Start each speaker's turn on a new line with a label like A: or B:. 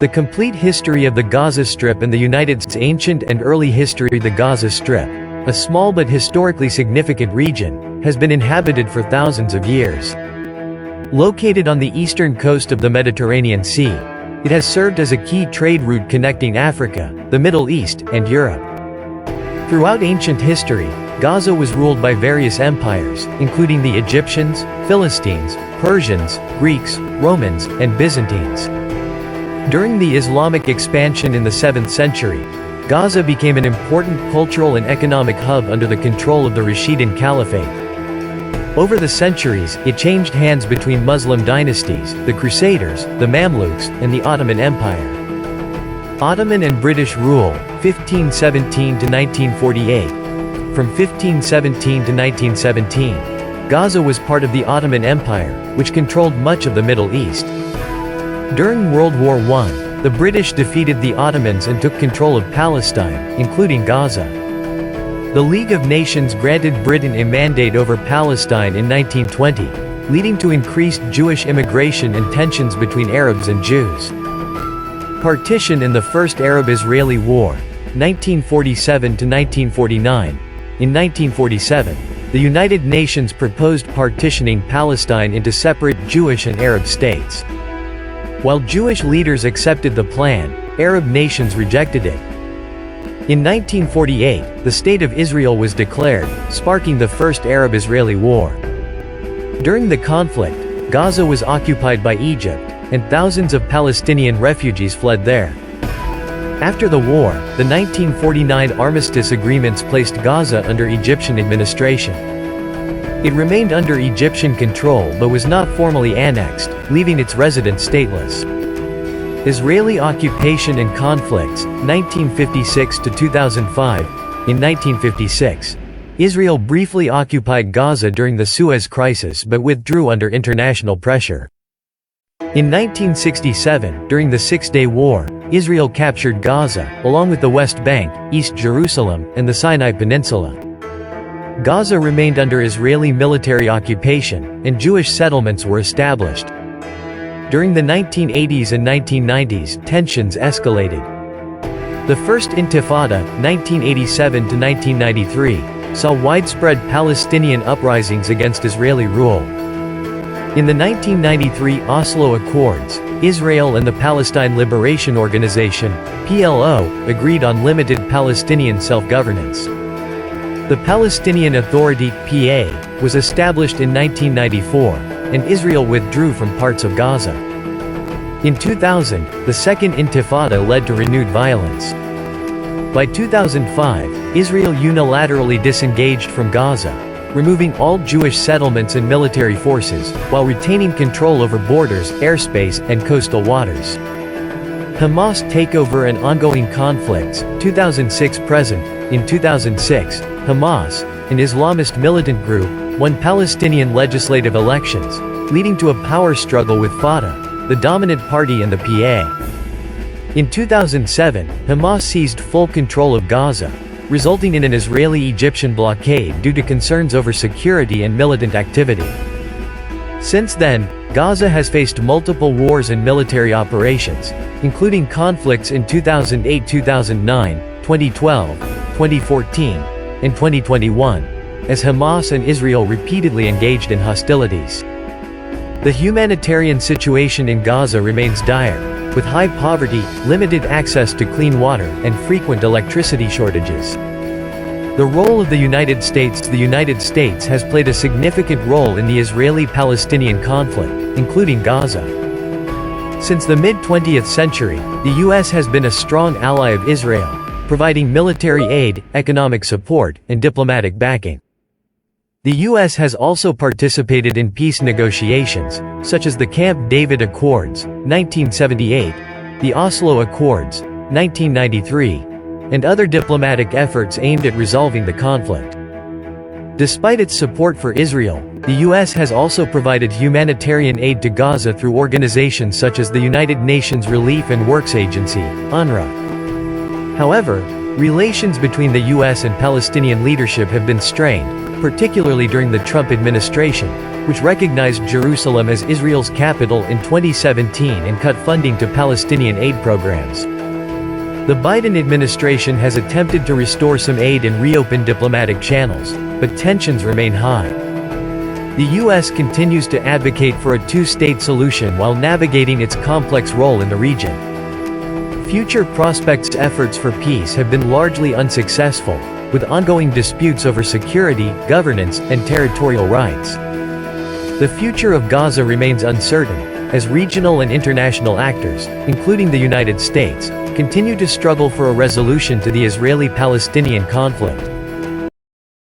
A: The complete history of the Gaza Strip and the United States. Ancient and early history. The Gaza Strip, a small but historically significant region, has been inhabited for thousands of years. Located on the eastern coast of the Mediterranean Sea, it has served as a key trade route connecting Africa, the Middle East, and Europe. Throughout ancient history, Gaza was ruled by various empires, including the Egyptians, Philistines, Persians, Greeks, Romans, and Byzantines. During the Islamic expansion in the 7th century, Gaza became an important cultural and economic hub under the control of the Rashidun Caliphate. Over the centuries, it changed hands between Muslim dynasties, the Crusaders, the Mamluks, and the Ottoman Empire. Ottoman and British rule, 1517 to 1948. From 1517 to 1917, Gaza was part of the Ottoman Empire, which controlled much of the Middle East. During World War I, the British defeated the Ottomans and took control of Palestine, including Gaza. The League of Nations granted Britain a mandate over Palestine in 1920, leading to increased Jewish immigration and tensions between Arabs and Jews. Partition in the First Arab-Israeli War, 1947 to 1949. In 1947, the United Nations proposed partitioning Palestine into separate Jewish and Arab states. While Jewish leaders accepted the plan, Arab nations rejected it. In 1948, the State of Israel was declared, sparking the First Arab-Israeli War. During the conflict, Gaza was occupied by Egypt, and thousands of Palestinian refugees fled there. After the war, the 1949 armistice agreements placed Gaza under Egyptian administration. It remained under Egyptian control but was not formally annexed, leaving its residents stateless. Israeli occupation and conflicts, 1956 to 2005. In 1956, Israel briefly occupied Gaza during the Suez Crisis but withdrew under international pressure. In 1967, during the Six-Day War, Israel captured Gaza, along with the West Bank, East Jerusalem, and the Sinai Peninsula. Gaza remained under Israeli military occupation, and Jewish settlements were established. During the 1980s and 1990s, tensions escalated. The First Intifada, 1987 to 1993, saw widespread Palestinian uprisings against Israeli rule. In the 1993 Oslo Accords, Israel and the Palestine Liberation Organization, PLO, agreed on limited Palestinian self-governance. The Palestinian Authority, PA, was established in 1994, and Israel withdrew from parts of Gaza. In 2000, the Second Intifada led to renewed violence. By 2005, Israel unilaterally disengaged from Gaza, removing all Jewish settlements and military forces, while retaining control over borders, airspace, and coastal waters. Hamas takeover and ongoing conflicts, 2006–present. In 2006, Hamas, an Islamist militant group, won Palestinian legislative elections, leading to a power struggle with Fatah, the dominant party in the PA. In 2007, Hamas seized full control of Gaza, resulting in an Israeli-Egyptian blockade due to concerns over security and militant activity. Since then, Gaza has faced multiple wars and military operations, including conflicts in 2008–2009, 2012, 2014, and 2021, as Hamas and Israel repeatedly engaged in hostilities. The humanitarian situation in Gaza remains dire, with high poverty, limited access to clean water, and frequent electricity shortages. The role of the United States. The United States has played a significant role in the Israeli-Palestinian conflict, including Gaza. Since the mid-20th century, the U.S. has been a strong ally of Israel, providing military aid, economic support, and diplomatic backing. The U.S. has also participated in peace negotiations, such as the Camp David Accords, 1978, the Oslo Accords, 1993, and other diplomatic efforts aimed at resolving the conflict. Despite its support for Israel, the U.S. has also provided humanitarian aid to Gaza through organizations such as the United Nations Relief and Works Agency, UNRWA. However, relations between the U.S. and Palestinian leadership have been strained, particularly during the Trump administration, which recognized Jerusalem as Israel's capital in 2017 and cut funding to Palestinian aid programs. The Biden administration has attempted to restore some aid and reopen diplomatic channels, but tensions remain high. The U.S. continues to advocate for a two-state solution while navigating its complex role in the region. Future prospects' efforts for peace have been largely unsuccessful, with ongoing disputes over security, governance, and territorial rights. The future of Gaza remains uncertain, as regional and international actors, including the United States, continue to struggle for a resolution to the Israeli-Palestinian conflict.